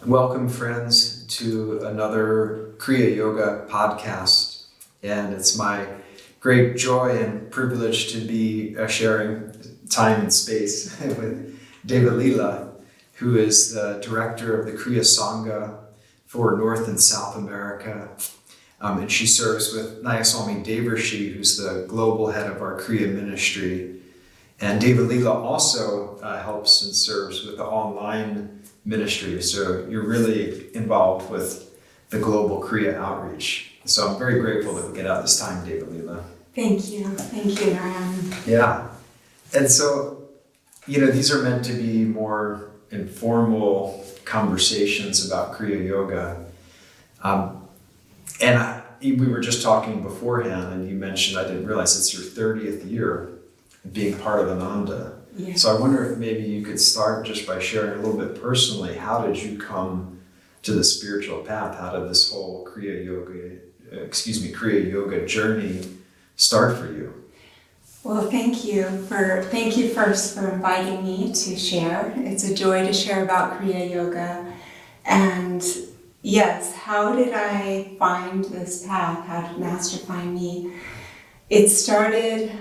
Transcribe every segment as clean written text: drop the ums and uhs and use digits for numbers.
Welcome, friends, to another Kriya Yoga podcast. And it's my great joy and privilege to be sharing time and space with Devalila, who is the director of the Kriya Sangha for North and South America. And she serves with Nayaswami Narayan, who's the global head of our Kriya ministry. And Devalila also helps and serves with the online ministry. So you're really involved with the global Kriya outreach. So I'm very grateful that we get out this time, Devalila. Thank you, Narayan. Yeah. And so, these are meant to be more informal conversations about Kriya Yoga. We were just talking beforehand, and you mentioned, I didn't realize it's your 30th year being part of Ananda. Yeah. So I wonder if maybe you could start just by sharing a little bit personally, how did you come to the spiritual path? How did this whole Kriya Yoga journey start for you? Well, thank you first for inviting me to share. It's a joy to share about Kriya Yoga. And yes, how did I find this path? How did Master find me? It started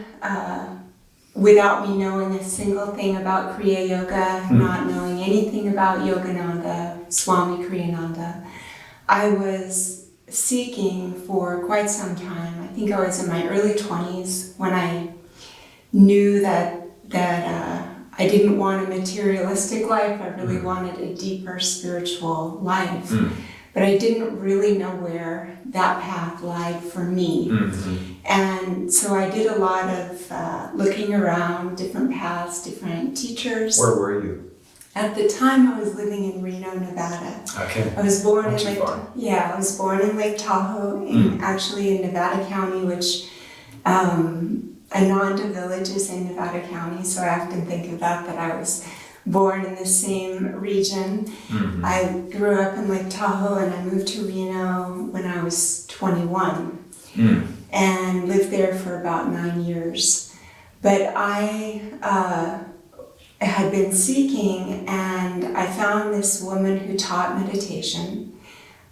without me knowing a single thing about Kriya Yoga, not knowing anything about Yogananda, Swami Kriyananda. I was seeking for quite some time. I think I was in my early 20s when I knew that I didn't want a materialistic life. I really wanted a deeper spiritual life. But I didn't really know where that path lied for me. And so I did a lot of looking around, different paths, different teachers. Where were you? At the time I was living in Reno, Nevada. Okay. I was born Not too far. I was born in Lake Tahoe, actually in Nevada County, which Ananda Village is in Nevada County, so I often think of that I was born in the same region. I grew up in Lake Tahoe and I moved to Reno when I was 21 and lived there for about 9 years. But I had been seeking, and I found this woman who taught meditation.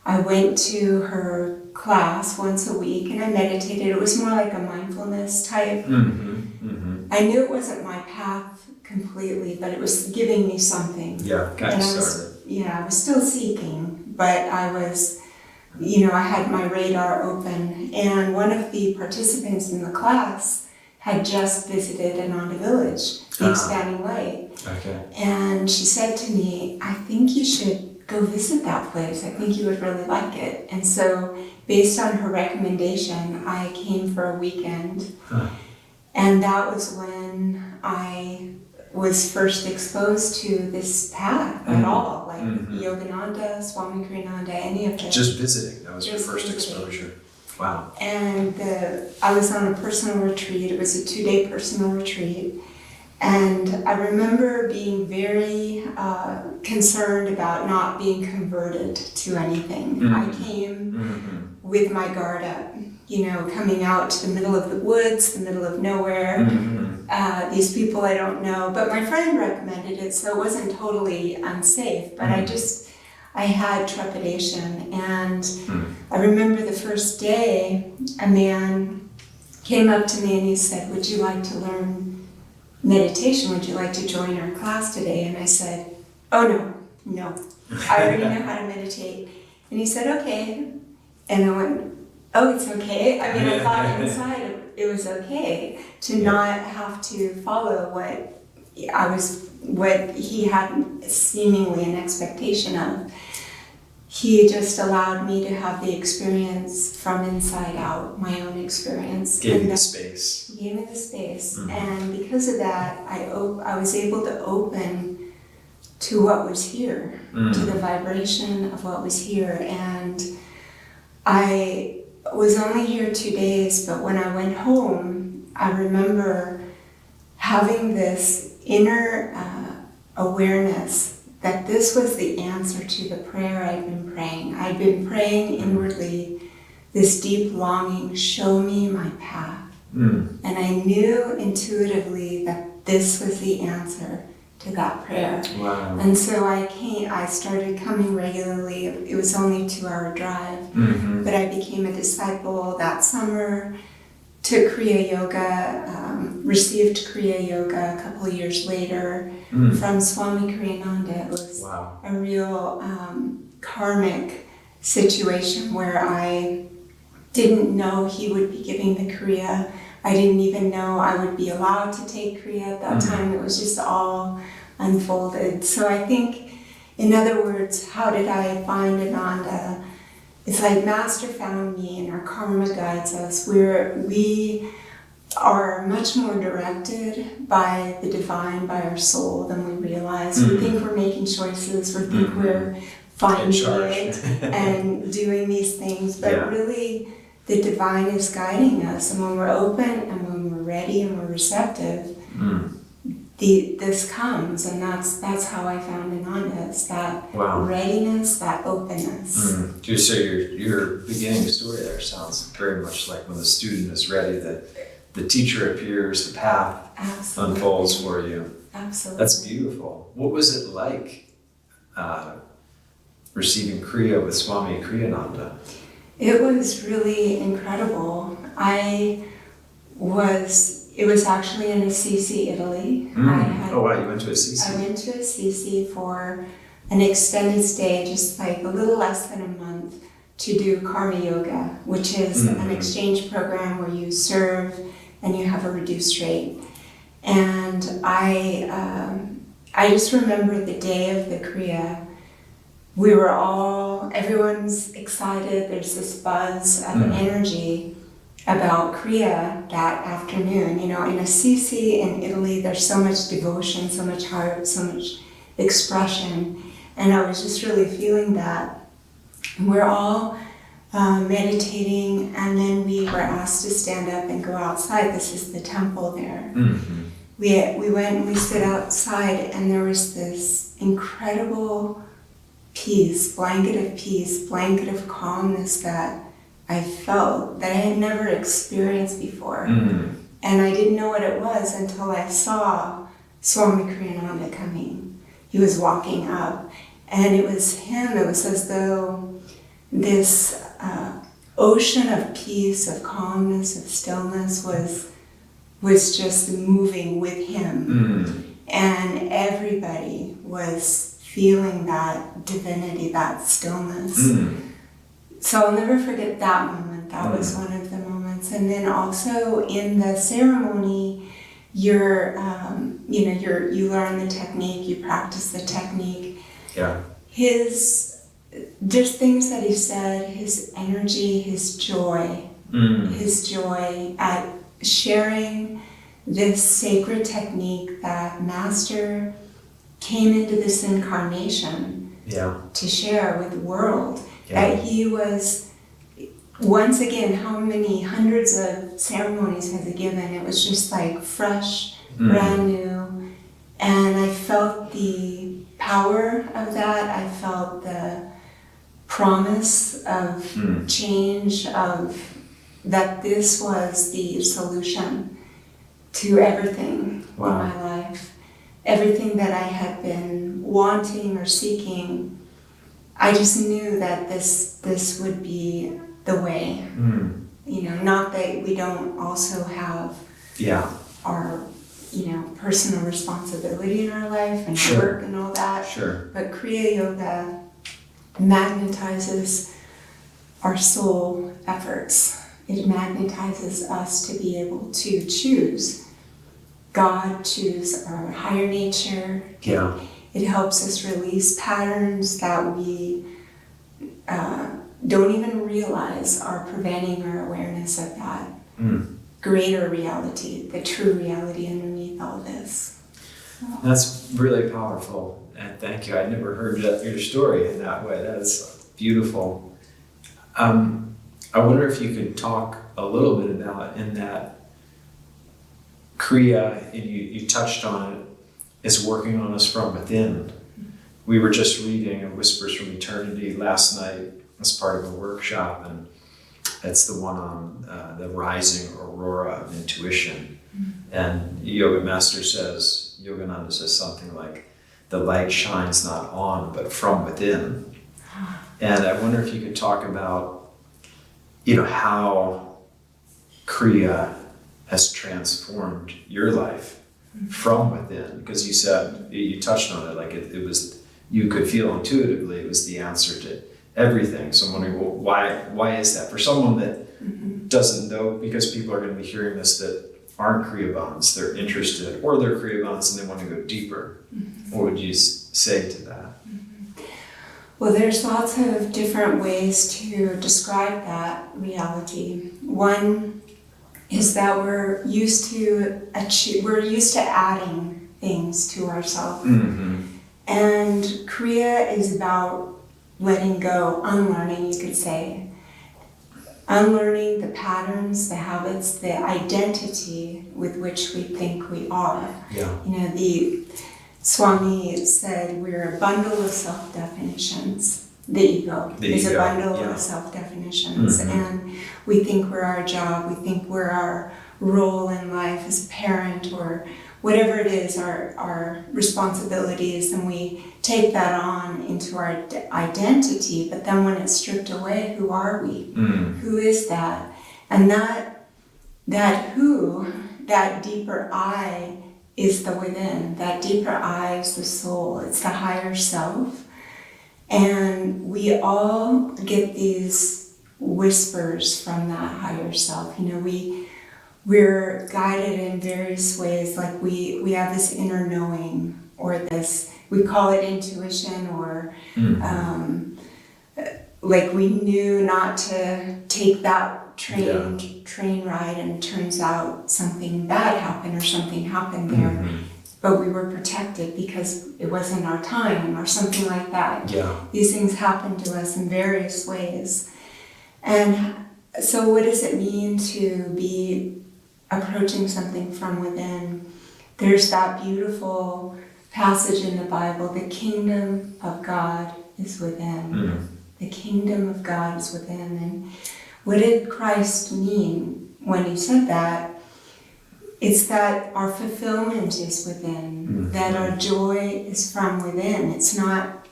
I went to her class once a week and I meditated. It was more like a mindfulness type. I knew it wasn't my path completely, but it was giving me something. Yeah, kind of started. I was still seeking, but I was, I had my radar open. And one of the participants in the class had just visited Ananda Village, the Expanding Light. Okay. And she said to me, I think you should go visit that place. I think you would really like it. And so based on her recommendation, I came for a weekend. And that was when I was first exposed to this path at all, like Yogananda, Swami Kriyananda, any of them. Just visiting, that was your first exposure. Wow. And I was on a personal retreat. It was a 2-day personal retreat. And I remember being very concerned about not being converted to anything. I came with my guard up, coming out to the middle of the woods, the middle of nowhere. These people I don't know, but my friend recommended it, so it wasn't totally unsafe, but I had trepidation. And I remember the first day, a man came up to me and he said, "Would you like to learn meditation? Would you like to join our class today?" And I said, "Oh, no, I already know how to meditate." And he said, "Okay." And I went, "Oh, it's okay." I mean, I thought inside it was okay to not have to follow what he had seemingly an expectation of. He just allowed me to have the experience from inside out, my own experience. Gave you the space. Gave me the space. And because of that, I was able to open to what was here, to the vibration of what was here. And I was only here 2 days, but when I went home, I remember having this inner awareness that this was the answer to the prayer I'd been praying. I'd been praying inwardly this deep longing, show me my path. And I knew intuitively that this was the answer. to that prayer. Wow. And so I started coming regularly. It was only a 2-hour drive, but I became a disciple that summer, took Kriya Yoga, received Kriya Yoga a couple of years later from Swami Kriyananda. It was a real karmic situation where I didn't know he would be giving the Kriya. I didn't even know I would be allowed to take Kriya at that time. It was just all unfolded. So I think, in other words, how did I find Ananda? It's like Master found me and our karma guides us. We are much more directed by the divine, by our soul than we realize. We think we're making choices, we think we're finding it and doing these things, but really the divine is guiding us. And when we're open and when we're ready and we're receptive, this comes, and that's how I found Ananda. It's that readiness, that openness. So your beginning story there sounds very much like when the student is ready, that the teacher appears, the path unfolds for you. Absolutely. That's beautiful. What was it like receiving Kriya with Swami Kriyananda? It was really incredible. It was actually in Assisi, Italy. You went to Assisi. I went to Assisi for an extended stay, just like a little less than a month, to do Karma Yoga, which is an exchange program where you serve and you have a reduced rate. And I just remember the day of the Kriya. Everyone's excited, there's this buzz of energy about Kriya that afternoon. In Assisi, in Italy, there's so much devotion, so much heart, so much expression. And I was just really feeling that. We're all meditating, and then we were asked to stand up and go outside. This is the temple there. We went and we stood outside, and there was this incredible peace, blanket of calmness that I felt that I had never experienced before. And I didn't know what it was until I saw Swami Kriyananda coming. He was walking up, and it was him. It was as though this ocean of peace, of calmness, of stillness was just moving with him. And everybody was feeling that divinity, that stillness. So I'll never forget that moment. That was one of the moments. And then also in the ceremony, you learn the technique, you practice the technique. Just things that he said, his energy, his joy at sharing this sacred technique that Master came into this incarnation to share with the world. That he was, once again, how many hundreds of ceremonies has he given? It was just like fresh, brand new. And I felt the power of that. I felt the promise of change, of that this was the solution to everything in my life. Everything that I had been wanting or seeking, I just knew that this would be the way. Not that we don't also have our personal responsibility in our life and work and all that. But Kriya Yoga magnetizes our soul efforts. It magnetizes us to be able to choose God, choose our higher nature. It helps us release patterns that we don't even realize are preventing our awareness of that greater reality, the true reality underneath all this. So. That's really powerful, and thank you. I'd never heard your story in that way. That is beautiful. I wonder if you could talk a little bit about in that Kriya, you touched on it, is working on us from within. We were just reading Whispers from Eternity last night as part of a workshop, and it's the one on the rising aurora of intuition. And Yoga Master says, Yogananda says something like, the light shines not on, but from within. And I wonder if you could talk about, how Kriya has transformed your life from within. Because you said, you touched on it, like it was, you could feel intuitively it was the answer to everything. So I'm wondering, well, why is that? For someone that doesn't know, because people are going to be hearing this that aren't Kriya bonds, they're interested, or they're Kriya bonds and they want to go deeper. What would you say to that? Well, there's lots of different ways to describe that reality. One is that we're used to adding things to ourselves. And Kriya is about letting go, unlearning, you could say. Unlearning the patterns, the habits, the identity with which we think we are. Yeah. The Swami said we're a bundle of self-definitions. The ego is a bundle of self-definitions. And we think we're our job, we think we're our role in life as a parent or whatever it is, our responsibilities, and we take that on into our identity, but then when it's stripped away, who are we? Who is that? And that deeper I is the within. That deeper I is the soul. It's the higher self. And we all get these whispers from that higher self. We're guided in various ways, like we have this inner knowing, or this, we call it intuition, or like we knew not to take that train ride, and it turns out something bad happened or something happened there, but we were protected because it wasn't our time or something like that. These things happen to us in various ways. And so what does it mean to be approaching something from within? There's that beautiful passage in the Bible, the kingdom of God is within. The kingdom of God is within. And what did Christ mean when he said that? It's that our fulfillment is within, that our joy is from within. It's not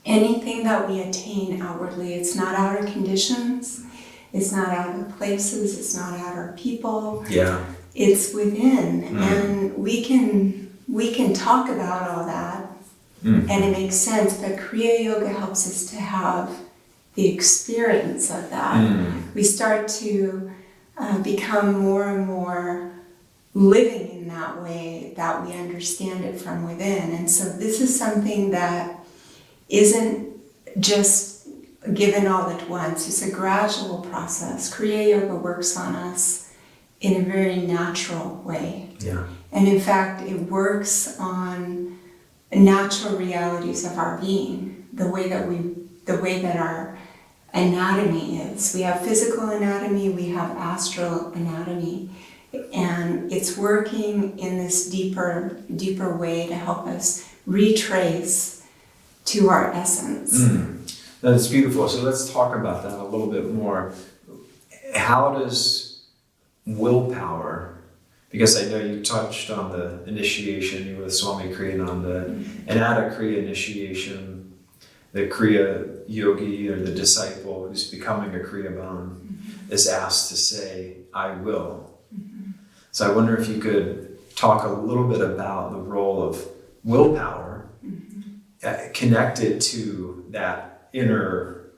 anything that we attain outwardly. It's not outer conditions. It's not outer places. It's not outer people. It's within. And we can talk about all that, and it makes sense, but Kriya Yoga helps us to have the experience of that. We start to become more and more living in that way, that we understand it from within. And so this is something that isn't just given all at once. It's a gradual process. Kriya Yoga works on us in a very natural way. And in fact, it works on natural realities of our being, the way that our anatomy is. We have physical anatomy, we have astral anatomy, and it's working in this deeper way to help us retrace to our essence. That's beautiful. So let's talk about that a little bit more. How does willpower, because I know you touched on the initiation, you were with Swami Kriyananda, and at a Kriya initiation, the Kriya yogi or the disciple who's becoming a Kriya Bhan is asked to say, I will. So I wonder if you could talk a little bit about the role of willpower connected to that inner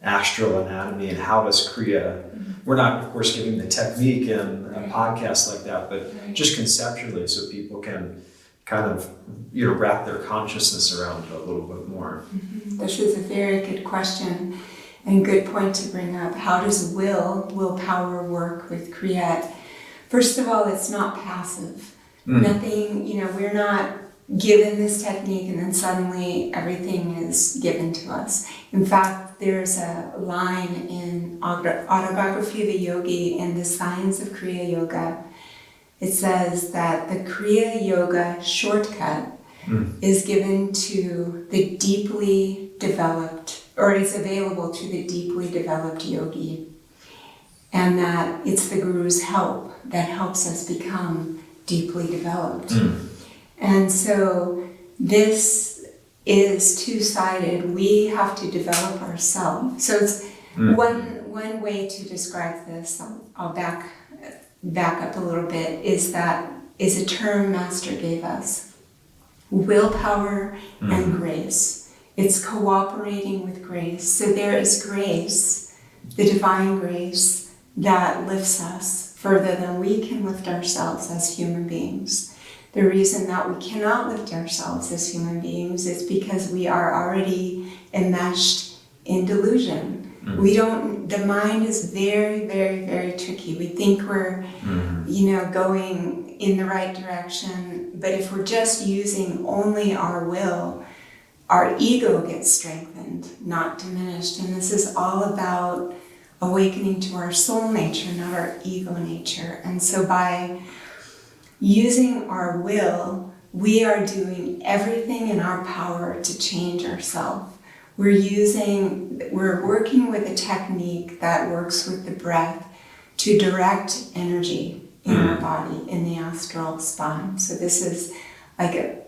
astral anatomy, and how does Kriya, we're not of course giving the technique in a podcast like that, but just conceptually so people can kind of wrap their consciousness around it a little bit more. This is a very good question and good point to bring up. How does willpower work with Kriya? First of all, it's not passive. Nothing, we're not given this technique and then suddenly everything is given to us. In fact, there's a line in Autobiography of a Yogi in the Science of Kriya Yoga. It says that the Kriya Yoga shortcut is given to the deeply developed, or is available to the deeply developed yogi. And that it's the Guru's help that helps us become deeply developed. And so this is two-sided. We have to develop ourselves. So it's one way to describe this, I'll back up a little bit, is a term Master gave us: willpower and grace. It's cooperating with grace. So there is grace, the divine grace, that lifts us further than we can lift ourselves as human beings. The reason that we cannot lift ourselves as human beings is because we are already enmeshed in delusion. The mind is very, very, very tricky. We think we're, going in the right direction, but if we're just using only our will, our ego gets strengthened, not diminished. And this is all about awakening to our soul nature, not our ego nature. And so by using our will, we are doing everything in our power to change ourselves. We're working with a technique that works with the breath to direct energy in our body, in the astral spine. So this is like a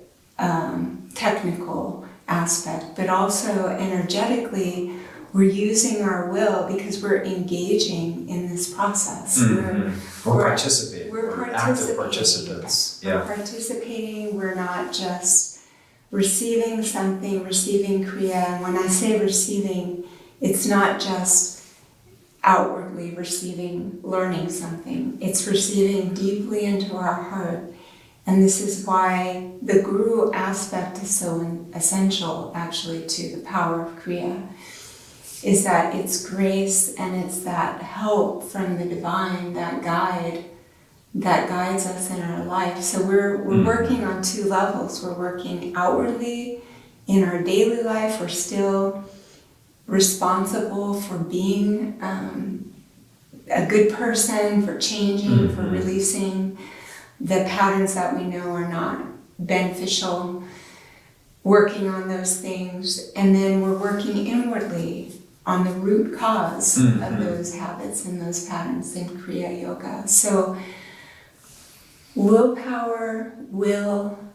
technical aspect, but also energetically, we're using our will because we're engaging in this process. We're participating. We're active participants. We're participating. We're not just receiving something, receiving Kriya. And when I say receiving, it's not just outwardly receiving, learning something. It's receiving deeply into our heart. And this is why the guru aspect is so essential, actually, to the power of Kriya, is that it's grace and it's that help from the divine, that guides us in our life. So we're working on two levels. We're working outwardly in our daily life. We're still responsible for being a good person, for changing, for releasing the patterns that we know are not beneficial, working on those things. And then we're working inwardly on the root cause of those habits and those patterns in Kriya Yoga. So willpower,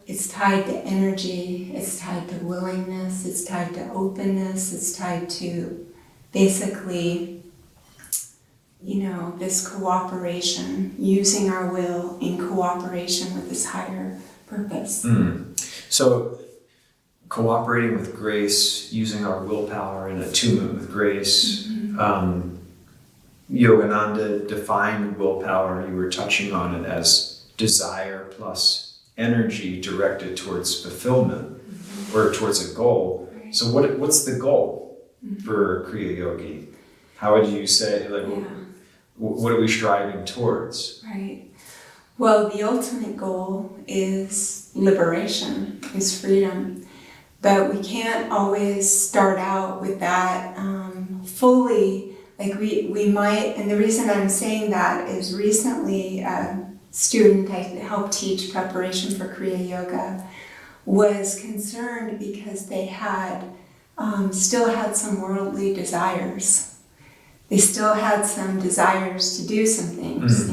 it's tied to energy, it's tied to willingness, it's tied to openness, it's tied to basically, this cooperation, using our will in cooperation with this higher purpose. So cooperating with grace, using our willpower in attunement with grace. Yogananda defined willpower, you were touching on it, as desire plus energy directed towards fulfillment or towards a goal. Right. So what's the goal for Kriya Yogi? How would you say, what are we striving towards? Right. Well, the ultimate goal is liberation, is freedom. But we can't always start out with that fully. Like we might, and the reason I'm saying that is recently a student I helped teach preparation for Kriya Yoga was concerned because they had still had some worldly desires. They still had some desires to do some things,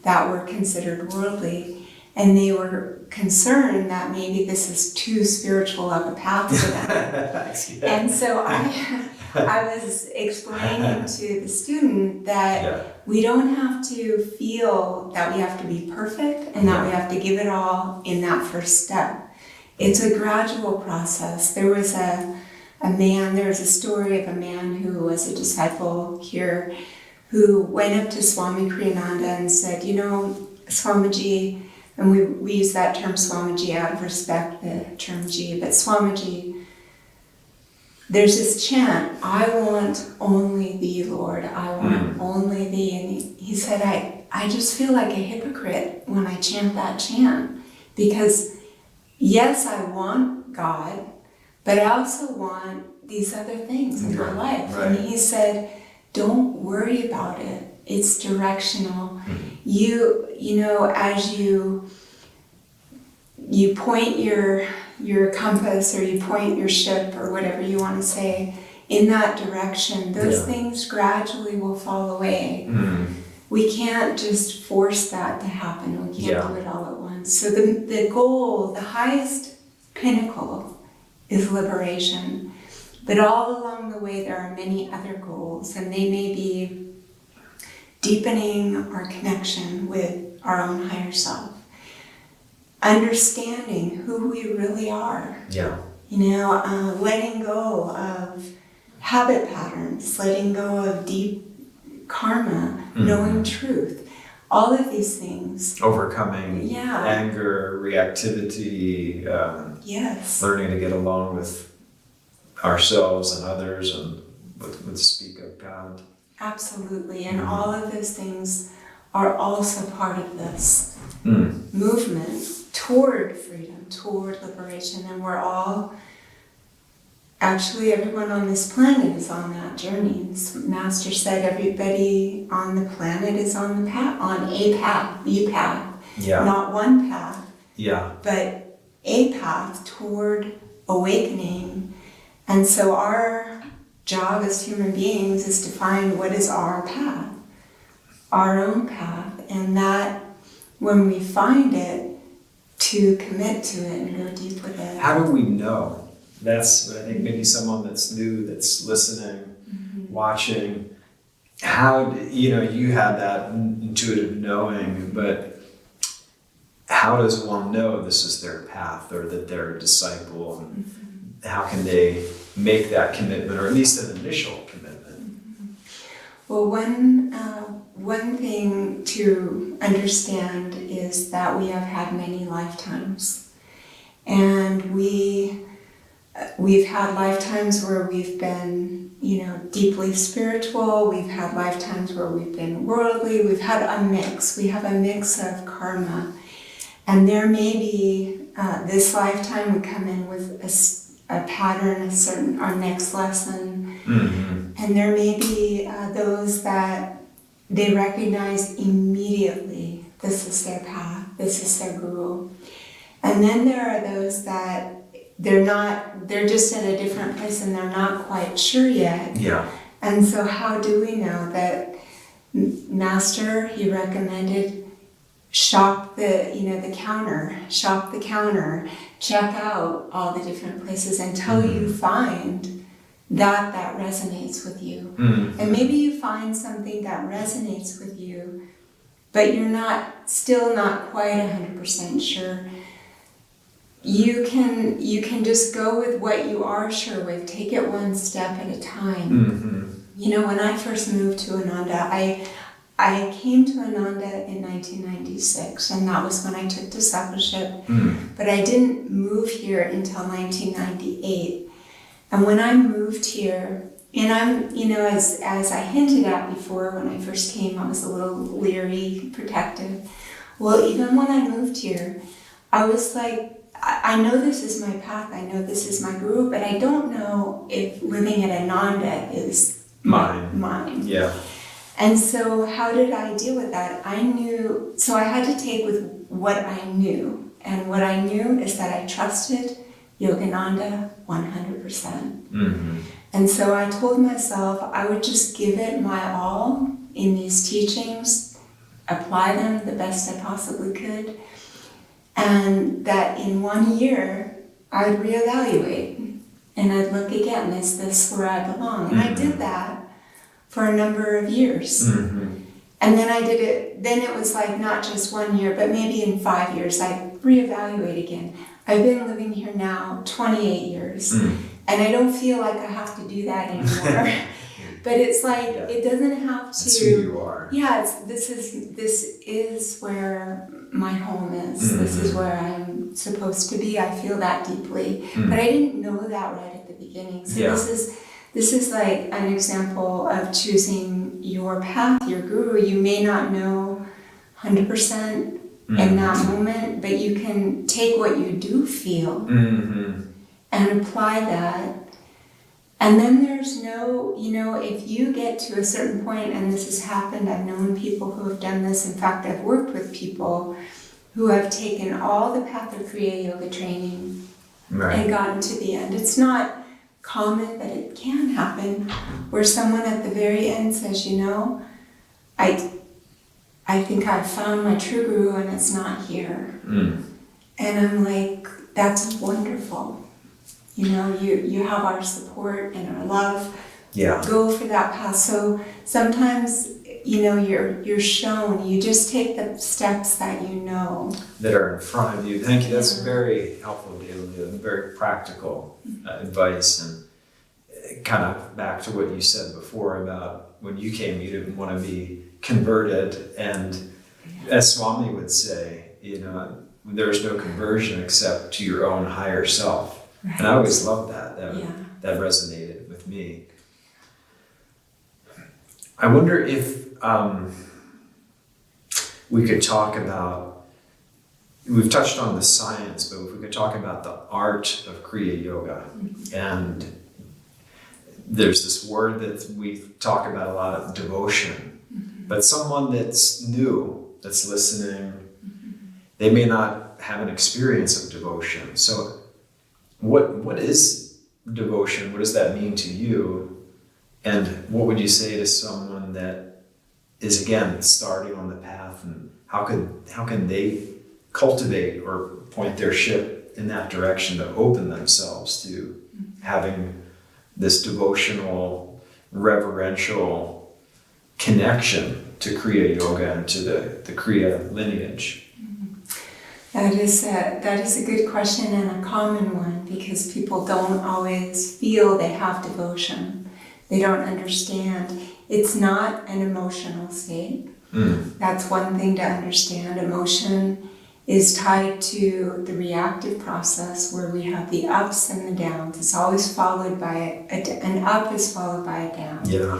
that were considered worldly. And they were concerned that maybe this is too spiritual of a path for them. And so I was explaining to the student that we don't have to feel that we have to be perfect and that we have to give it all in that first step. It's a gradual process. There was a story of a man who was a disciple here who went up to Swami Kriyananda and said, Swamiji, and we use that term Swamiji out of respect, the term Ji, but Swamiji, there's this chant, I want only thee, Lord, I want only thee. And he said, I just feel like a hypocrite when I chant that chant, because yes, I want God, but I also want these other things in my life. Right. And he said, don't worry about it. It's directional. As you point your compass or you point your ship or whatever you want to say in that direction, those things gradually will fall away. We can't just force that to happen. We can't do it all at once. So the goal, the highest pinnacle is liberation. But all along the way, there are many other goals, and they may be deepening our connection with our own higher self, understanding who we really are. Yeah. Letting go of habit patterns, letting go of deep karma, knowing truth, all of these things. Overcoming anger, reactivity, Yes. learning to get along with ourselves and others and with the speak of God. Absolutely, and all of those things are also part of this movement toward freedom, toward liberation, and we're all, actually everyone on this planet is on that journey. This Master said everybody on the planet is on the path, on a path, the path, not one path, but a path toward awakening. And so our job as human beings is to find what is our path, our own path, and that when we find it, to commit to it and go deep with it. How do we know? That's what I think maybe someone that's new, that's listening, watching, how, you had that intuitive knowing, but how does one know this is their path or that they're a disciple? And how can they make that commitment, or at least an initial commitment? Well, one thing to understand is that we have had many lifetimes, and we've had lifetimes where we've been, deeply spiritual. We've had lifetimes where we've been worldly. We've had a mix. We have a mix of karma, and there may be this lifetime we come in with a pattern, our next lesson, and there may be those that they recognize immediately this is their path, this is their guru. And then there are those that they're just at a different place and they're not quite sure yet. Yeah. And so how do we know that Master, he recommended shop the counter, check out all the different places until you find that resonates with you. And maybe you find something that resonates with you, but you're still not quite 100% sure. You can just go with what you are sure with. Take it one step at a time. When I first moved to Ananda, I came to Ananda in 1996, and that was when I took discipleship. But I didn't move here until 1998. And when I moved here, and I'm, as I hinted at before, when I first came, I was a little leery, protective. Well, even when I moved here, I was like, I know this is my path, I know this is my guru, but I don't know if living at Ananda is mine. Yeah. And so how did I deal with that? I had to take with what I knew. And what I knew is that I trusted Yogananda 100%. And so I told myself I would just give it my all in these teachings, apply them the best I possibly could, and that in 1 year I'd reevaluate and I'd look again, is this where I belong? And I did that for a number of years. And then I did it, then it was like not just 1 year, but maybe in 5 years I'd reevaluate again. I've been living here now 28 years, and I don't feel like I have to do that anymore. But it's like, it doesn't have to. That's who you are. Yeah, this is where my home is. This is where I'm supposed to be. I feel that deeply. But I didn't know that right at the beginning. So this is like an example of choosing your path, your guru. You may not know 100% in that moment, but you can take what you do feel and apply that. And then there's if you get to a certain point, and this has happened, I've known people who have done this. In fact, I've worked with people who have taken all the Path of Kriya Yoga training and gotten to the end. It's not common, but it can happen, where someone at the very end says, I think I've found my true guru and it's not here. Mm. And I'm like, that's wonderful. You know, you have our support and our love. Yeah. Go for that path. So sometimes, you know, you're shown, you just take the steps that you know. That are in front of you. Thank you. That's very helpful, Devalila, and very practical advice. And kind of back to what you said before about when you came, you didn't want to be converted. And as Swami would say, you know, there's no conversion except to your own higher self. Right. And I always loved that. That resonated with me. I wonder if we could talk about, we've touched on the science, but if we could talk about the art of Kriya Yoga. Mm-hmm. And there's this word that we talk about a lot of, devotion. Mm-hmm. But someone that's new, that's listening, mm-hmm. they may not have an experience of devotion. So what is devotion? What does that mean to you? And what would you say to someone that is, again, starting on the path, and how can they cultivate or point their ship in that direction to open themselves to having this devotional, reverential connection to Kriya Yoga and to the Kriya lineage? That is a good question and a common one, because people don't always feel they have devotion. They don't understand. It's not an emotional state. Mm. That's one thing to understand. Emotion is tied to the reactive process where we have the ups and the downs. It's always followed by an up is followed by a down. Yeah.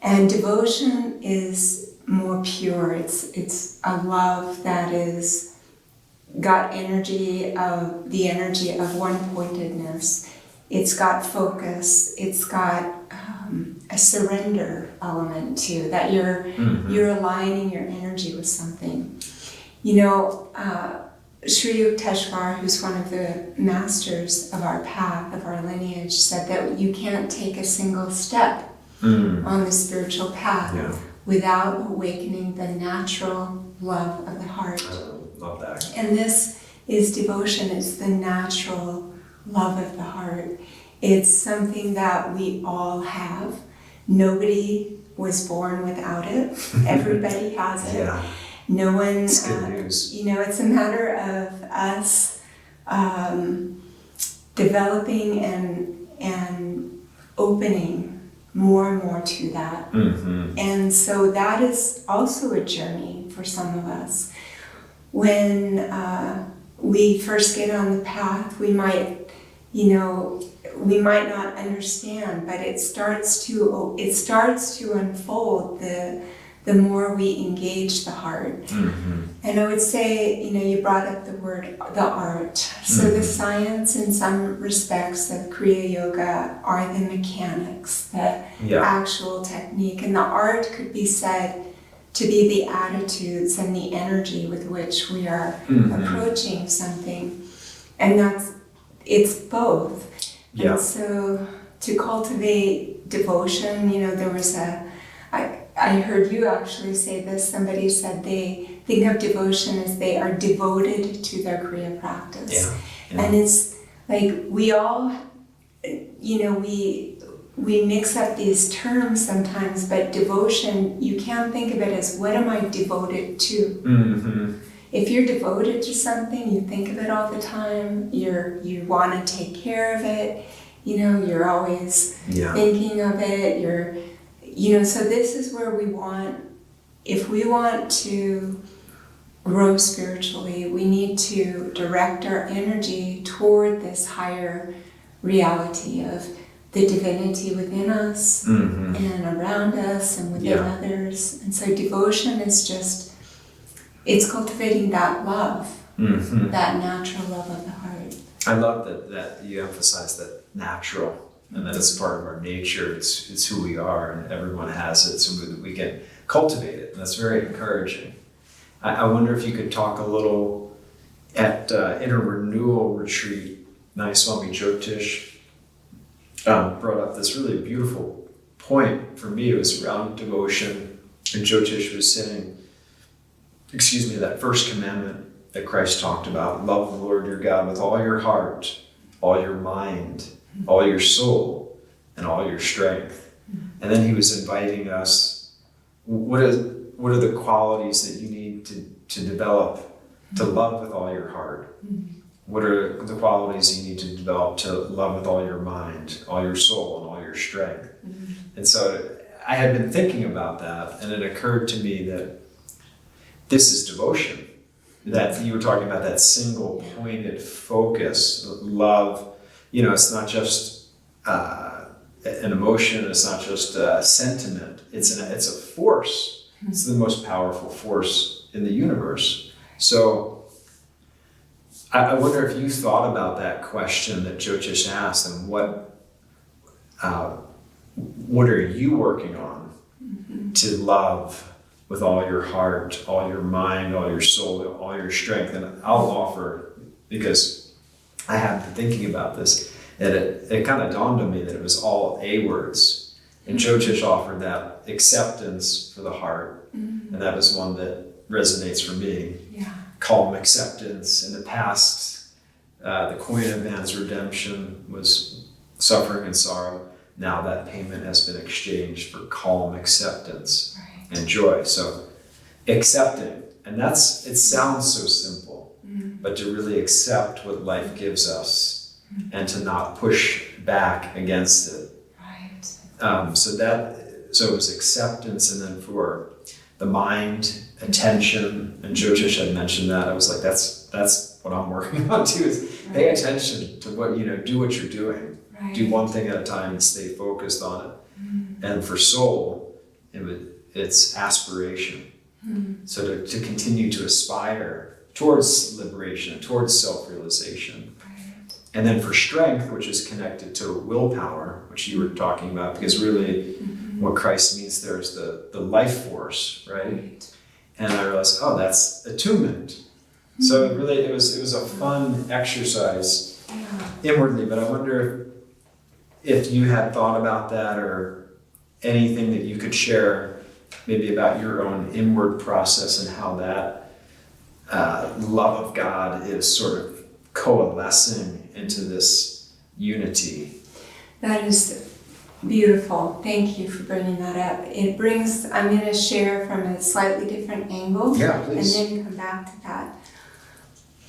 And devotion is more pure. It's a love that is got the energy of one-pointedness. It's got focus. It's got a surrender element too, that you're aligning your energy with something. You know, Sri Yukteswar, who's one of the masters of our path, of our lineage, said that you can't take a single step on the spiritual path without awakening the natural love of the heart. I love that. And this is devotion. It's the natural love of the heart. It's something that we all have. Nobody was born without it. Everybody has it. Yeah. No one, it's good news. You know, it's a matter of us developing and opening more and more to that. Mm-hmm. And so that is also a journey for some of us. When we first get on the path, we might not understand, but it starts to unfold the more we engage the heart. Mm-hmm. And I would say, you know, you brought up the art. So the science, in some respects, of Kriya Yoga are the mechanics, the actual technique, and the art could be said to be the attitudes and the energy with which we are approaching something, and it's both. Yeah. And so to cultivate devotion, you know, there was I heard you actually say this, somebody said they think of devotion as they are devoted to their Kriya practice. Yeah. Yeah. And it's like we all, you know, we mix up these terms sometimes, but devotion, you can't think of it as what am I devoted to? Mm-hmm. If you're devoted to something, you think of it all the time, you want to take care of it, you know, you're always thinking of it, so this is where if we want to grow spiritually, we need to direct our energy toward this higher reality of the divinity within us and around us and within others. And so devotion is it's cultivating that love, that natural love of the heart. I love that you emphasize that natural, and that it's part of our nature. It's who we are, and everyone has it, so that we can cultivate it. And that's very encouraging. I wonder if you could talk a little in a renewal retreat. Nayaswami Jyotish brought up this really beautiful point for me. It was around devotion, and Jyotish was saying, that first commandment that Christ talked about, love the Lord your God with all your heart, all your mind, all your soul, and all your strength. And then he was inviting us, what are the qualities that you need to develop to love with all your heart? What are the qualities you need to develop to love with all your mind, all your soul, and all your strength? And so I had been thinking about that, and it occurred to me that this is devotion. That you were talking about that single pointed focus, love. It's not just an emotion. It's not just a sentiment. It's a force. It's the most powerful force in the universe. So I wonder if you thought about that question that Jyotish asked, and what are you working on to love with all your heart, all your mind, all your soul, all your strength? And I'll offer, because I have been thinking about this, and it kind of dawned on me that it was all A words. And Jyotish offered that acceptance for the heart, and that is one that resonates for me. Yeah. Calm acceptance. In the past, the coin of man's redemption was suffering and sorrow. Now that payment has been exchanged for calm acceptance and joy. So accepting, and it sounds so simple, but to really accept what life gives us and to not push back against it. Right. So it was acceptance, and then for the mind, attention, and Jyotish had mentioned that. I was like, that's what I'm working on too, is pay attention to what, do what you're doing. Right. Do one thing at a time and stay focused on it. And for soul, it's aspiration. So to continue to aspire towards liberation, towards self-realization. Right. And then for strength, which is connected to willpower, which you were talking about, because really what Christ means there is the life force, right? And I realized, that's attunement. So it was a fun exercise inwardly, but I wonder if you had thought about that, or anything that you could share maybe about your own inward process and how that love of God is sort of coalescing into this unity. That is beautiful. Thank you for bringing that up. I'm going to share from a slightly different angle. Yeah, please. And then come back to that.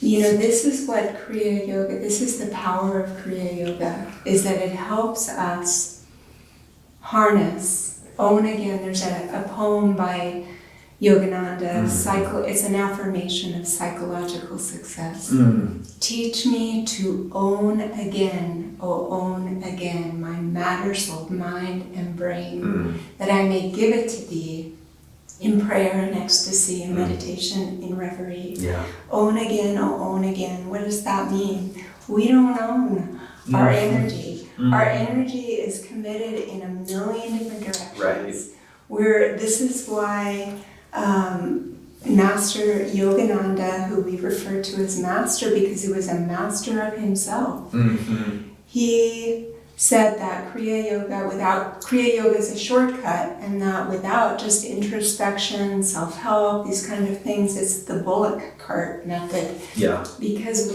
This is what Kriya Yoga, this is the power of Kriya Yoga, is that it helps us harness, own again. There's a poem by Yogananda, it's an affirmation of psychological success. Teach me to own again, own again, my matter, soul, mind, and brain, that I may give it to thee in prayer and ecstasy and meditation in reverie. Yeah. Own again, own again. What does that mean? We don't own our energy. Our energy is committed in a million different directions. Right. This is why Master Yogananda, who we refer to as Master because he was a master of himself, he said that Kriya Yoga is a shortcut, and that without just introspection, self-help, these kind of things, it's the bullock cart method. Yeah. Because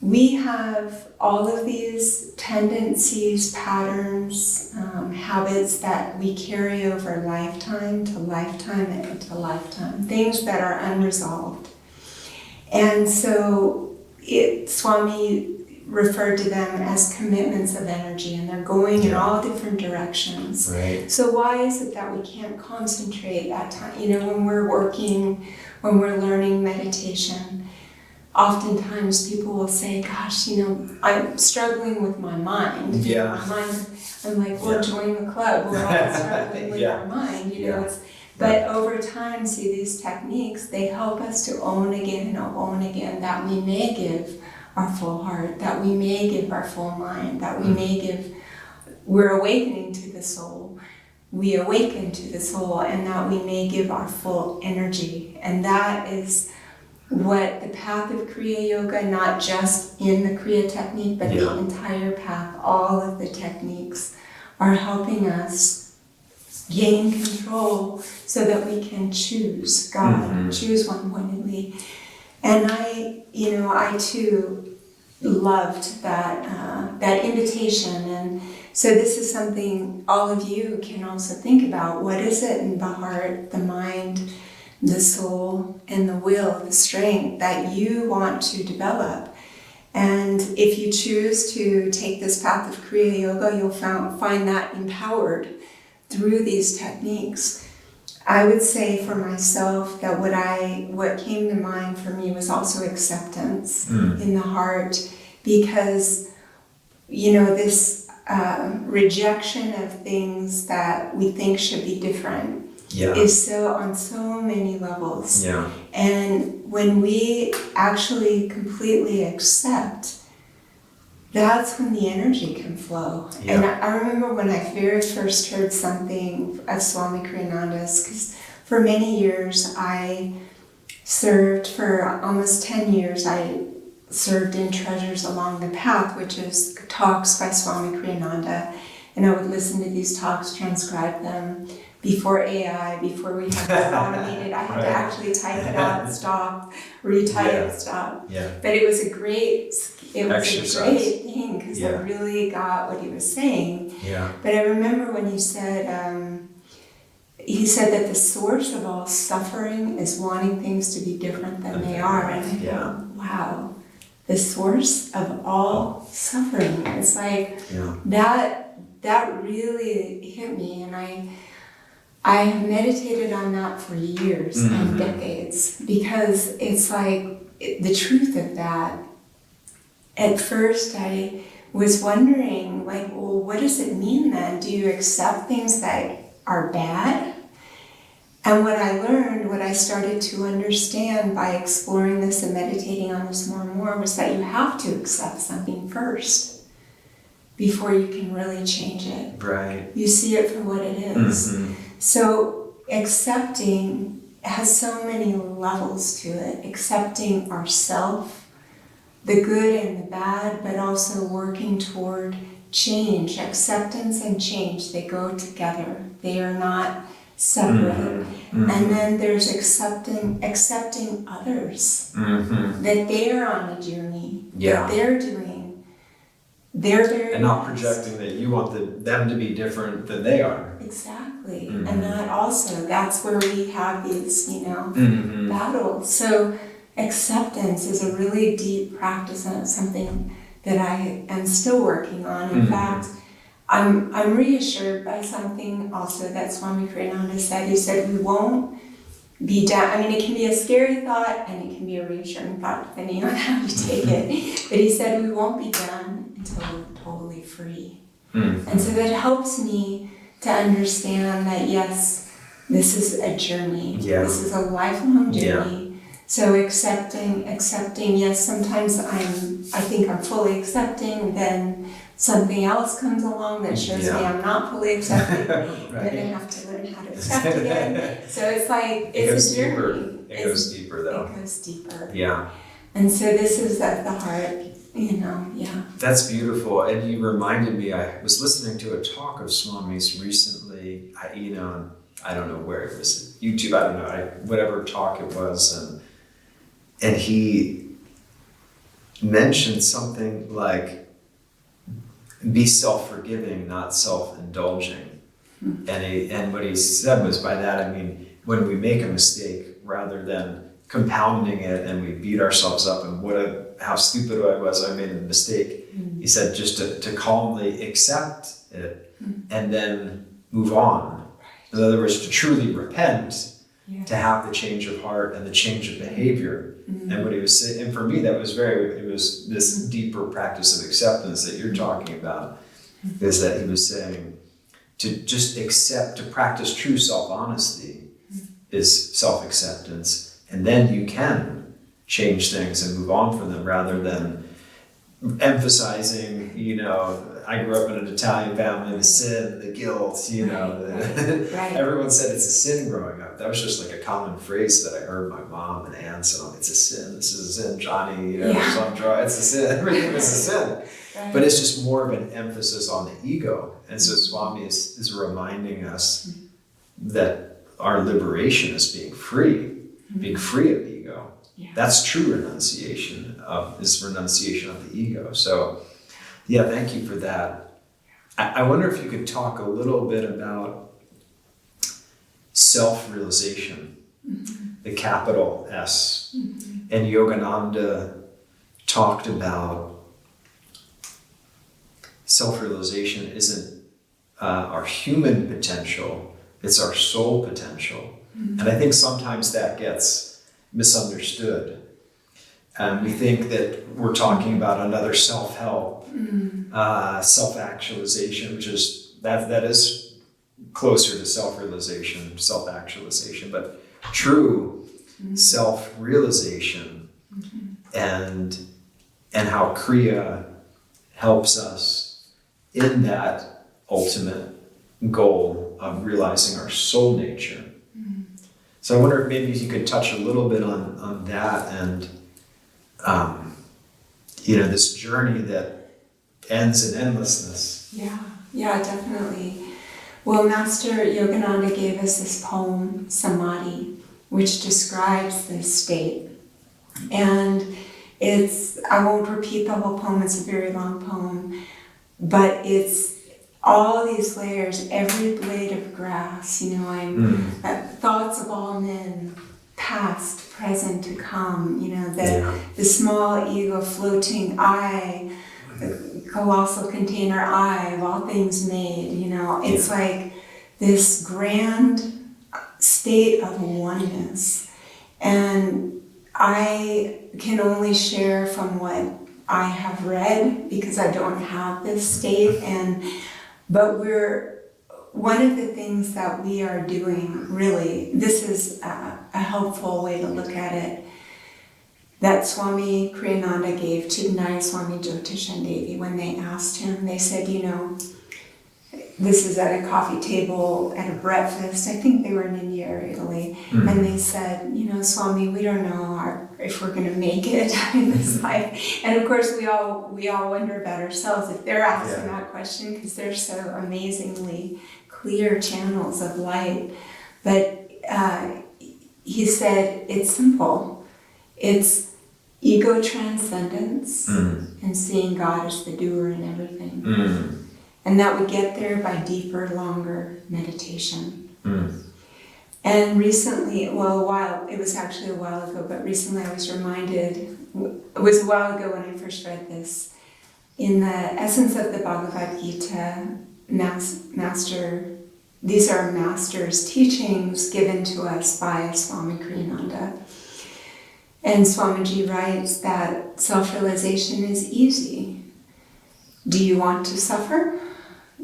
we have all of these tendencies, patterns, habits that we carry over lifetime to lifetime and to lifetime, things that are unresolved. And so Swami referred to them as commitments of energy, and they're going in all different directions. Right. So why is it that we can't concentrate at time? When we're working, when we're learning meditation, oftentimes people will say, gosh, I'm struggling with my mind. Yeah. I'm like, well, join the club. We're all struggling with our mind. But over time, see, these techniques, they help us to own again, that we may give our full heart, that we may give our full mind, that we may give, we're awakening to the soul. We awaken to the soul, and that we may give our full energy. And that is what the Path of Kriya Yoga, not just in the Kriya technique, but the entire path, all of the techniques are helping us gain control so that we can choose God, choose one-pointedly. And I too loved that invitation. And so this is something all of you can also think about. What is it in the heart, the mind, the soul, and the will, the strength that you want to develop? And if you choose to take this path of Kriya Yoga, you'll find that empowered through these techniques. I would say for myself that what came to mind for me was also acceptance in the heart, because this rejection of things that we think should be different is so on so many levels. Yeah. And when we actually completely accept, that's when the energy can flow. Yeah. And I remember when I very first heard something of Swami Kriyananda's, because for many years I served, for almost 10 years, I served in Treasures Along the Path, which is talks by Swami Kriyananda. And I would listen to these talks, transcribe them. Before AI, before we had this automated, I had to actually type it out, stop, retype, stop. Yeah. But it was a great thing, because I really got what he was saying. Yeah. But I remember when he said that the source of all suffering is wanting things to be different than they are. And I thought, wow, the source of all suffering. It's like that really hit me, and I have meditated on that for years and decades, because it's like the truth of that. At first I was wondering, like, well, what does it mean then? Do you accept things that are bad? And what I learned, what I started to understand by exploring this and meditating on this more and more, was that you have to accept something first before you can really change it. Right. You see it for what it is. So accepting has so many levels to it. Accepting ourself, the good and the bad, but also working toward change. Acceptance and change, they go together. They are not separate. And then there's accepting others, that they're on a journey, that they're doing. They're very and not projecting that you want them to be different than they are. Exactly. And that's where we have these, battles. So acceptance is a really deep practice, and it's something that I am still working on. In fact, I'm reassured by something also that Swami Kriyananda said. He said, we won't be done. I mean, it can be a scary thought and it can be a reassuring thought, depending on how you take it. But he said, we won't be done until we're totally free. And so that helps me to understand that, yes, this is a journey. This is a lifelong journey. So accepting, yes, sometimes I think I'm fully accepting, then something else comes along that shows me I'm not fully accepting, then I have to learn how to accept again. So it's like, it's a journey. It goes deeper though. It goes deeper. Yeah. And so this is at the heart, That's beautiful. And you reminded me, I was listening to a talk of Swami's recently, I don't know where it was, YouTube, I don't know, whatever talk it was, and he mentioned something like, be self-forgiving, not self-indulging. And what he said was, by that I mean, when we make a mistake, rather than compounding it and we beat ourselves up and how stupid I was, I made a mistake. He said just to calmly accept it and then move on. In other words, to truly repent, to have the change of heart and the change of behavior. And what he was saying, and for me, it was this deeper practice of acceptance that you're talking about, is that he was saying to just accept, to practice true self-honesty is self-acceptance. And then you can change things and move on from them, rather than emphasizing, I grew up in an Italian family, the sin, the guilt, everyone said it's a sin growing up. That was just like a common phrase that I heard my mom and aunts, it's a sin, this is a sin, Johnny, it's a sin, everything is a sin. But it's just more of an emphasis on the ego. And so Swami is reminding us that our liberation is being free of ego. Yeah. That's true renunciation of the ego. So, yeah, thank you for that. I wonder if you could talk a little bit about self-realization, the capital S. And Yogananda talked about self-realization isn't our human potential, it's our soul potential. And I think sometimes that gets misunderstood. We think that we're talking about another self-help, self-actualization, which is, that is closer to self-realization, self-actualization, but true self-realization and how Kriya helps us in that ultimate goal of realizing our soul nature. So I wonder if maybe you could touch a little bit on that and this journey that ends in endlessness. Yeah, definitely. Well, Master Yogananda gave us this poem, Samadhi, which describes this state. And I won't repeat the whole poem, it's a very long poem, but it's all these layers, every blade of grass, thoughts of all men, past, present, to come, the small ego floating I, the colossal container I of all things made, it's like this grand state of oneness. And I can only share from what I have read because I don't have this state, but one of the things that we are doing, really, this is a helpful way to look at it, that Swami Kriyananda gave to Nayaswami Jyotishandevi when they asked him. They said, this is at a coffee table at a breakfast. I think they were in India or Italy. And they said, Swami, we don't know if we're going to make it in this life. And of course, we all wonder about ourselves if they're asking that question, because they're so amazingly clear channels of light. But he said, it's simple. It's ego transcendence and seeing God as the doer in everything. And that we get there by deeper, longer meditation. And recently, it was actually a while ago, but recently I was reminded, it was a while ago when I first read this, in the essence of the Bhagavad Gita, these are Master's teachings given to us by Swami Kriyananda. And Swamiji writes that self-realization is easy. Do you want to suffer?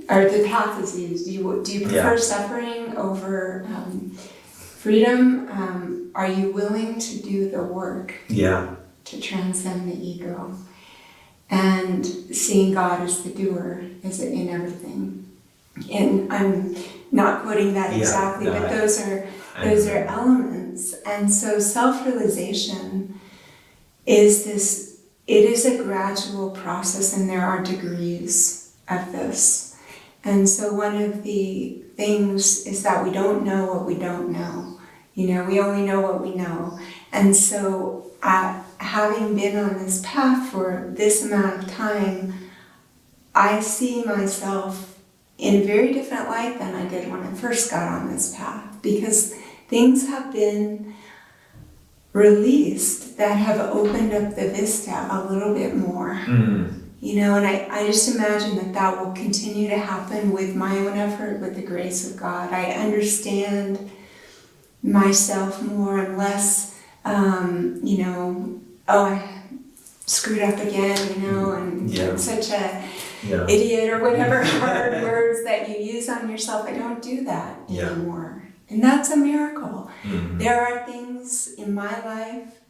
Or the path is easy. Do you prefer suffering over freedom? Are you willing to do the work to transcend the ego? And seeing God as the doer is in everything. And I'm not quoting that exactly, but those are elements. And so self-realization is a gradual process, and there are degrees of this. And so one of the things is that we don't know what we don't know. We only know what we know. And so having been on this path for this amount of time, I see myself in a very different light than I did when I first got on this path, because things have been released that have opened up the vista a little bit more. And I just imagine that will continue to happen with my own effort, with the grace of God. I understand myself more and less, I screwed up again, and I'm such a idiot or whatever hard words that you use on yourself. I don't do that anymore. And that's a miracle. There are things in my life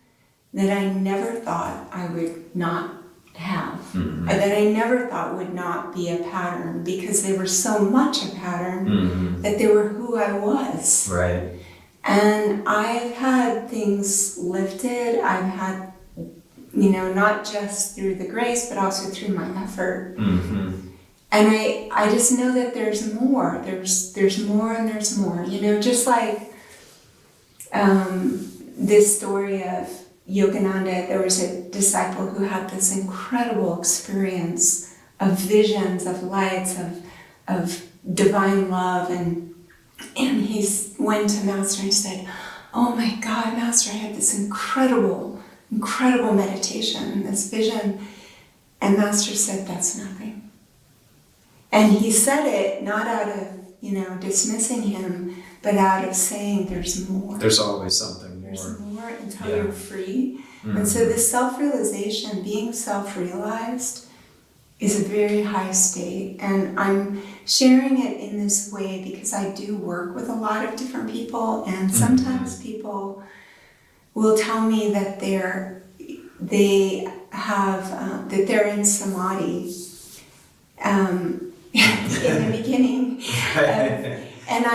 that I never thought I would not have, that I never thought would not be a pattern, because they were so much a pattern that they were who I was. Right. And I've had things lifted. I've had, not just through the grace, but also through my effort. And I just know that there's more. There's more and there's more. You know, just like this story of Yogananda, there was a disciple who had this incredible experience of visions, of lights, of divine love, and he went to Master and said, "Oh my God, Master, I had this incredible meditation, this vision." And Master said, "That's nothing." And he said it not out of, dismissing him, but out of saying there's more. There's always something more. There's more until you're free. Mm-hmm. And so this self-realization, being self-realized, is a very high state. And I'm sharing it in this way because I do work with a lot of different people, and sometimes people will tell me that they're in samadhi in the beginning. And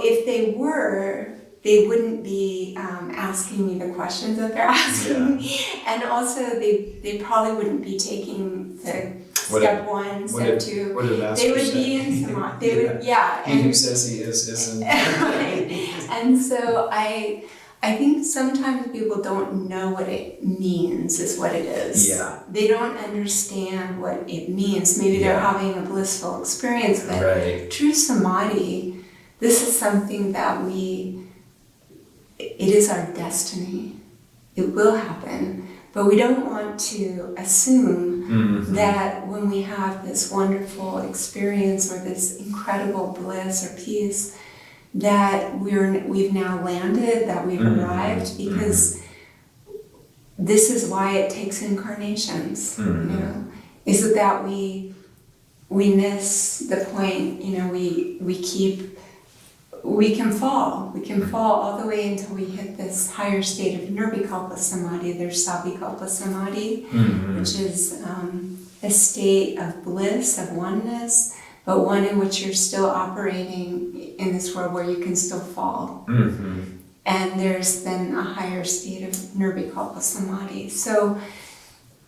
if they were, they wouldn't be asking me the questions that they're asking me. And also they probably wouldn't be taking the step one, step two. They would be in samadhi. They would, He who says he isn't. And so I think sometimes people don't know what it means, is what it is. Yeah. They don't understand what it means. Maybe they're having a blissful experience, but true samadhi, this is something that it is our destiny. It will happen. But we don't want to assume that when we have this wonderful experience or this incredible bliss or peace, that we've now landed, that we've arrived, because this is why it takes incarnations. Is it that we miss the point? We can fall all the way until we hit this higher state of nirvikalpa samadhi. There's savikalpa samadhi, which is a state of bliss, of oneness, but one in which you're still operating in this world where you can still fall. And there's then a higher state of nirvikalpa samadhi. So,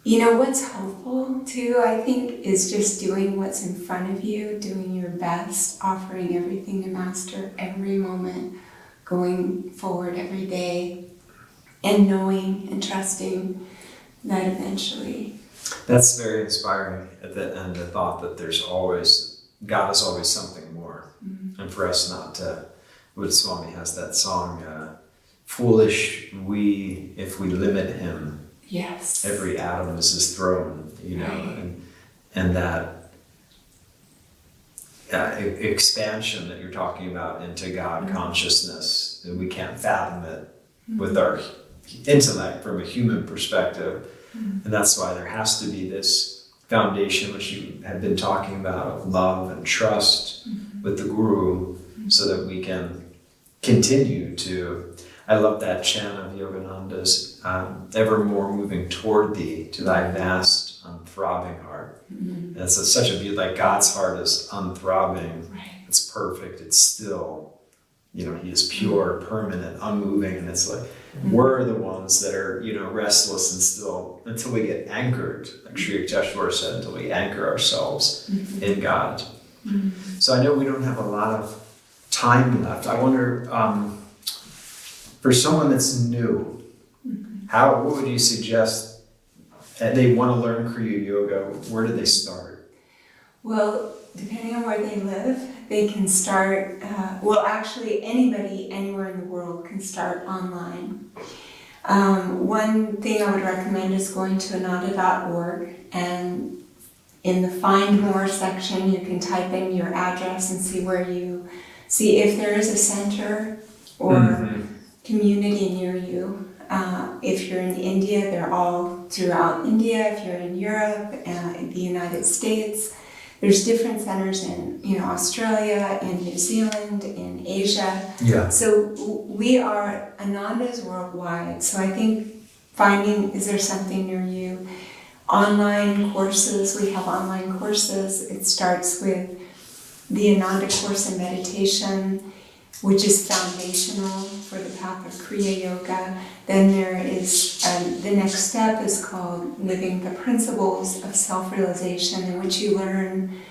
what's helpful too, I think, is just doing what's in front of you, doing your best, offering everything to Master every moment, going forward every day, and knowing and trusting that eventually. That's very inspiring at the end, the thought that God is always something more. And for us not to, Swami has that song, foolish we, if we limit him. Yes. Every atom is his throne, and that expansion that you're talking about into God consciousness, and we can't fathom it with our intellect from a human perspective. And that's why there has to be this foundation, which you have been talking about, of love and trust with the Guru, so that we can continue to. I love that chant of Yogananda's, evermore moving toward thee, to thy vast, unthrobbing heart. And it's such a beauty, like God's heart is unthrobbing. Right. It's perfect, it's still, he is pure, permanent, unmoving, and it's like, we're the ones that are, restless and still, until we get anchored, like Sri Yukteswar said, until we anchor ourselves in God. So I know we don't have a lot of time left. I wonder, for someone that's new, what would you suggest? They want to learn Kriya Yoga. Where do they start? Well, depending on where they live, they can start. Actually, anybody anywhere in the world can start online. One thing I would recommend is going to ananda.org, and in the Find More section, you can type in your address and see if there is a center or community near you. If you're in India, they're all throughout India. If you're in Europe, the United States, there's different centers in Australia, in New Zealand, in Asia. Yeah. So we are Anandas worldwide. So I think finding, is there something near you? Online courses, we have online courses. It starts with the Ananda course in meditation. which is foundational for the Path of Kriya Yoga. Then there is, the next step is called Living the Principles of Self-Realization, in which you learn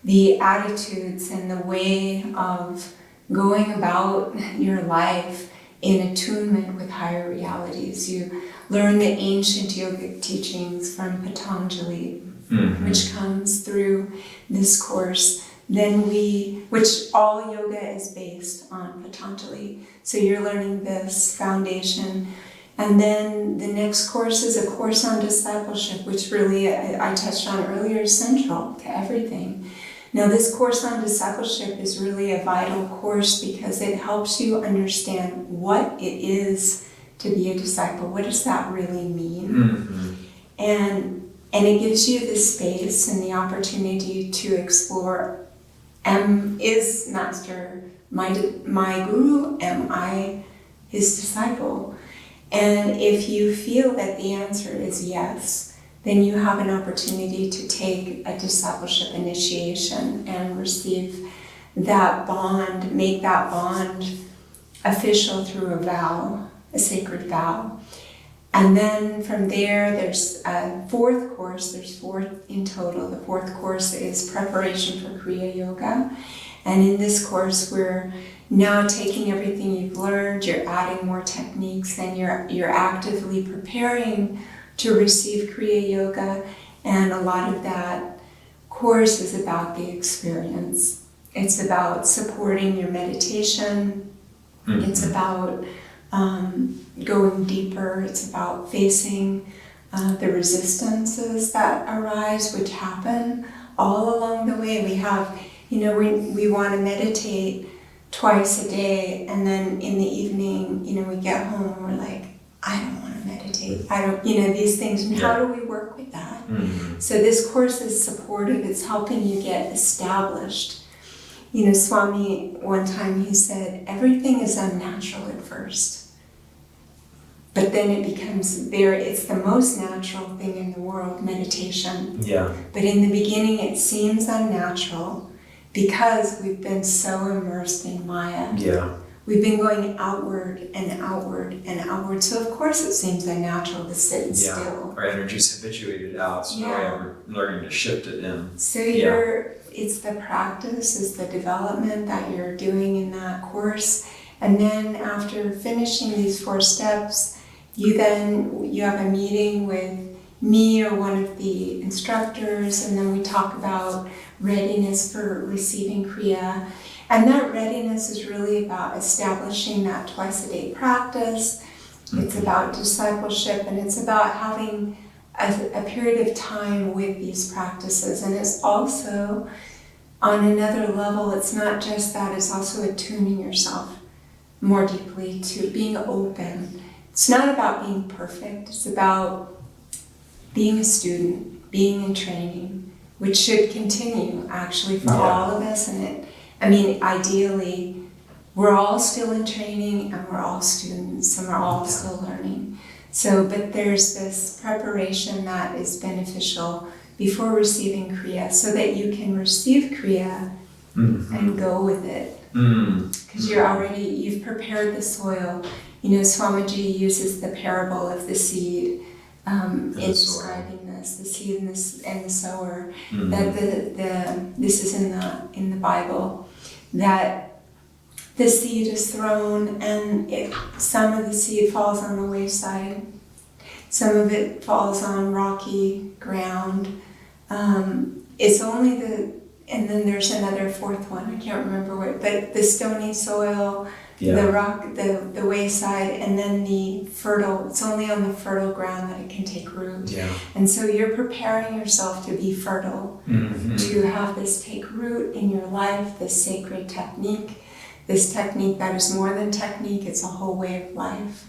the attitudes and the way of going about your life in attunement with higher realities. You learn the ancient yogic teachings from Patanjali, which comes through this course. Then which all yoga is based on Patanjali. So you're learning this foundation. And then the next course is a course on discipleship, which really I touched on earlier, is central to everything. Now this course on discipleship is really a vital course because it helps you understand what it is to be a disciple. What does that really mean? And it gives you the space and the opportunity to explore, is Master my guru? Am I his disciple? And if you feel that the answer is yes, then you have an opportunity to take a discipleship initiation and receive that bond, make that bond official through a vow, a sacred vow. And then from there, there's a fourth course, there's four in total. The fourth course is Preparation for Kriya Yoga. And in this course, we're now taking everything you've learned, you're adding more techniques, and you're actively preparing to receive Kriya Yoga. And a lot of that course is about the experience. It's about supporting your meditation. It's about going deeper. It's about facing the resistances that arise, which happen all along the way. We have, we want to meditate twice a day, and then in the evening, we get home and we're like, I don't want to meditate. I don't, these things. And how do we work with that? So this course is supportive. It's helping you get established. Swami, one time he said, everything is unnatural at first, but then it becomes it's the most natural thing in the world, meditation. Yeah. But in the beginning, it seems unnatural because we've been so immersed in Maya. Yeah. We've been going outward and outward and outward. So of course it seems unnatural to sit still. Our energy's habituated out, so we're learning to shift it in. So it's the practice, it's the development that you're doing in that course. And then after finishing these 4 steps, you have a meeting with me or one of the instructors, and then we talk about readiness for receiving Kriya. And that readiness is really about establishing that twice-a-day practice. It's about discipleship, and it's about having a period of time with these practices. And it's also, on another level, it's not just that, it's also attuning yourself more deeply to being open. It's not about being perfect, it's about being a student, being in training, which should continue actually for all of us. And ideally, we're all still in training and we're all students and we're all still learning. So, but there's this preparation that is beneficial before receiving Kriya so that you can receive Kriya and go with it. Because you've prepared the soil. Swamiji uses the parable of the seed in describing this, the seed and the sower. That this is in the Bible, that the seed is thrown and some of the seed falls on the wayside, some of it falls on rocky ground. It's only and then there's another fourth one, I can't remember what, but the stony soil, the rock, the wayside, and then the fertile, it's only on the fertile ground that it can take root. Yeah. And so you're preparing yourself to be fertile, to have this take root in your life, this sacred technique, this technique that is more than technique, it's a whole way of life.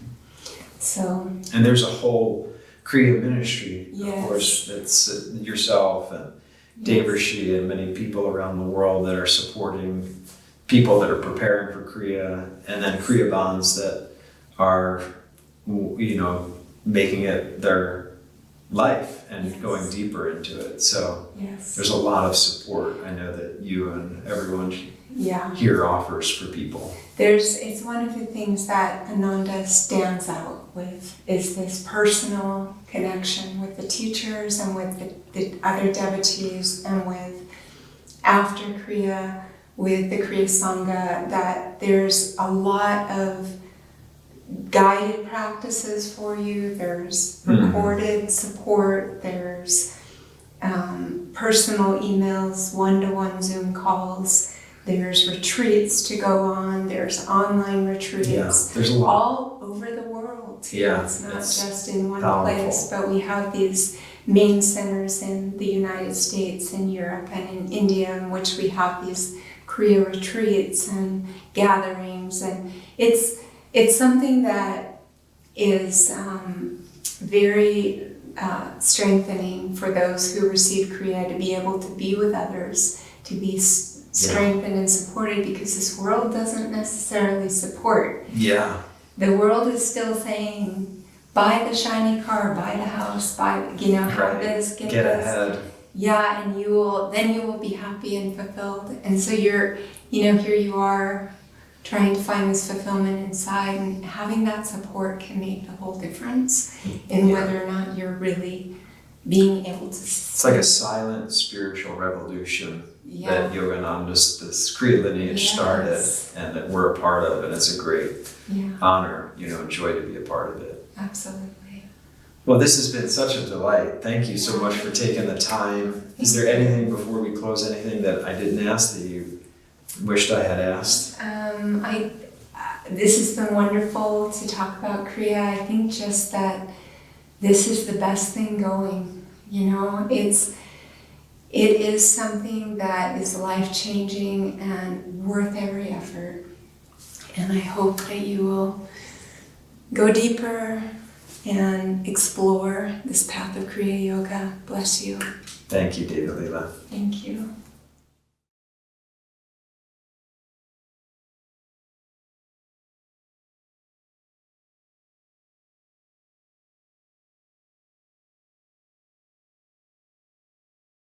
So. And there's a whole Kriya ministry, of course, that's yourself and Devarshi and many people around the world that are supporting people that are preparing for Kriya, and then Kriya bonds that are, making it their life and Yes. going deeper into it. So Yes. there's a lot of support I know that you and everyone Yeah. here offers for people. It's one of the things that Ananda stands out with is this personal connection with the teachers and with the other devotees and with after Kriya, with the Kriya Sangha, that there's a lot of guided practices for you, there's recorded support, there's personal emails, one-to-one Zoom calls, there's retreats to go on, there's online retreats, There's a lot. all over the world. Yeah, It's not it's just in one powerful. place, but we have these main centers in the United States, in Europe, and in India, in which we have these Kriya retreats and gatherings, and it's something that is very strengthening for those who receive Kriya, to be able to be with others, to be strengthened and supported, because this world doesn't necessarily support. Yeah. The world is still saying, buy the shiny car, buy the house, buy, have this, get this. ahead. Yeah, and you will be happy and fulfilled. And so here you are trying to find this fulfillment inside, and having that support can make the whole difference in whether or not you're really being able to. It's like a silent spiritual revolution that Yogananda's, this Kriya lineage started, and that we're a part of, and it's a great honor, and joy to be a part of it. Absolutely. Well, this has been such a delight. Thank you so much for taking the time. Is there anything before we close, anything that I didn't ask that you wished I had asked? This has been wonderful to talk about Kriya. I think just that this is the best thing going. It is something that is life-changing and worth every effort. And I hope that you will go deeper and explore this path of Kriya Yoga. Bless you. Thank you, Devalila. Thank you.